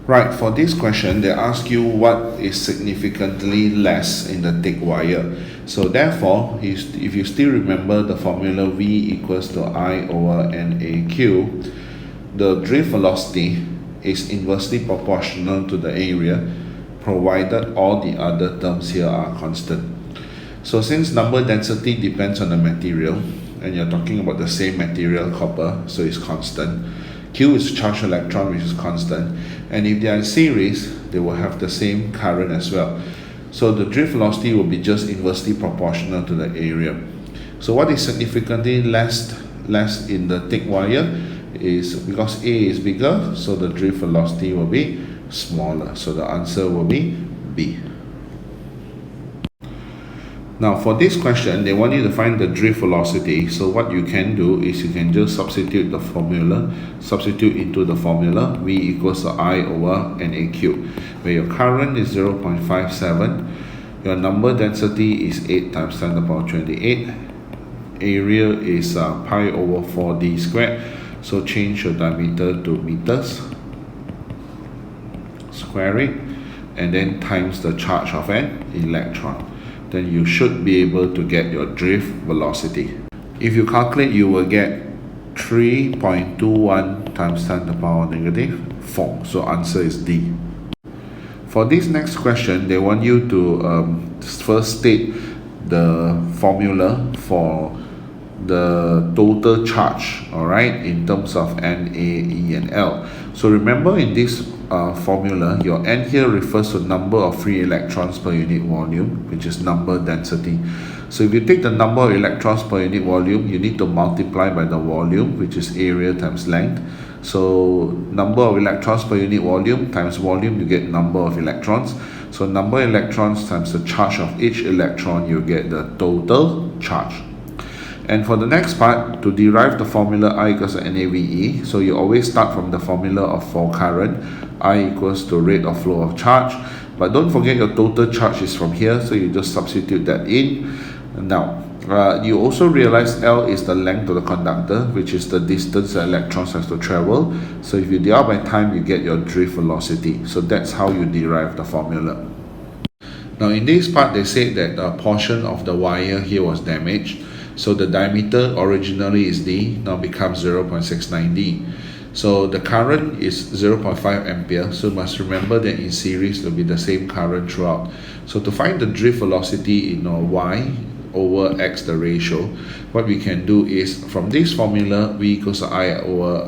Right, for this question, they ask you what is significantly less in the thick wire. So therefore, if you still remember the formula V equals to I over NAQ, the drift velocity is inversely proportional to the area, provided all the other terms here are constant. So since number density depends on the material, and you're talking about the same material, copper, so it's constant. Q is charged electron, which is constant, and if they are in series, they will have the same current as well. So the drift velocity will be just inversely proportional to the area. So what is significantly less in the thick wire is because A is bigger, so the drift velocity will be smaller. So the answer will be B. Now for this question, they want you to find the drift velocity. So what you can do is you can just substitute into the formula V equals to I over NAQ, where your current is 0.57, your number density is 8 times 10 to the power 28, area is pi over 4d squared, so change your diameter to meters, square it, and then times the charge of an electron. Then you should be able to get your drift velocity. If you calculate, you will get 3.21 times 10 to the power negative 4. So answer is D. For this next question, they want you to first state the formula for the total charge, all right, in terms of N, A, E, and L. So remember, in this formula, your N here refers to number of free electrons per unit volume, which is number density. So if you take the number of electrons per unit volume, you need to multiply by the volume, which is area times length. So number of electrons per unit volume times volume, you get number of electrons. So number of electrons times the charge of each electron, you get the total charge. And for the next part, to derive the formula I equals to NAVE, so you always start from the formula for current, I equals to rate of flow of charge. But don't forget your total charge is from here, so you just substitute that in. Now, you also realize L is the length of the conductor, which is the distance the electrons have to travel. So if you divide by time, you get your drift velocity. So that's how you derive the formula. Now in this part, they said that a portion of the wire here was damaged. So the diameter originally is D, now becomes 0.69 D. So the current is 0.5 ampere. So you must remember that in series it will be the same current throughout. So to find the drift velocity in Y over X, the ratio, what we can do is from this formula V equals I over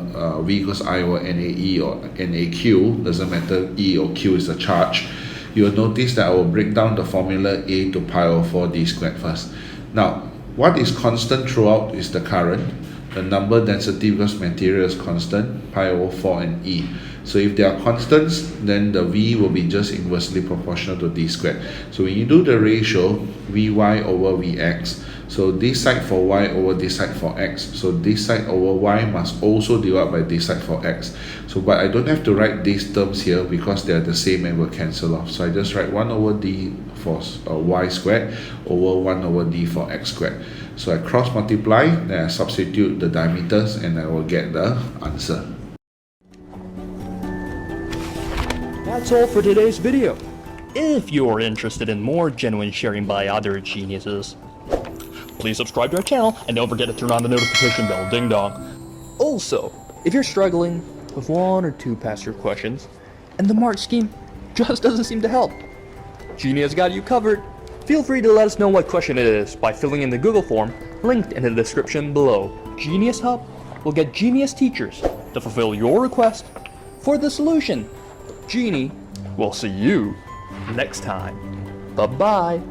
NAE or NAQ, doesn't matter, E or Q is the charge. You'll notice that I will break down the formula A to pi over 4d squared first. Now, what is constant throughout is the current, the number density because material is constant, pi over 4 and E. So if they are constants, then the V will be just inversely proportional to d squared. So when you do the ratio, Vy over Vx, so this side for y over this side for x, so this side over y must also divide by this side for x. So but I don't have to write these terms here because they are the same and will cancel off. So I just write 1 over d for y squared over 1 over d for x squared. So I cross multiply, then I substitute the diameters and I will get the answer. That's all for today's video. If you're interested in more genuine sharing by other geniuses, please subscribe to our channel and don't forget to turn on the notification bell, ding dong. Also, if you're struggling with 1 or 2 past year questions and the mark scheme just doesn't seem to help, Genie has got you covered. Feel free to let us know what question it is by filling in the Google form linked in the description below. GenieUs Hub will get genius teachers to fulfill your request for the solution. Genie will see you next time. Bye-bye.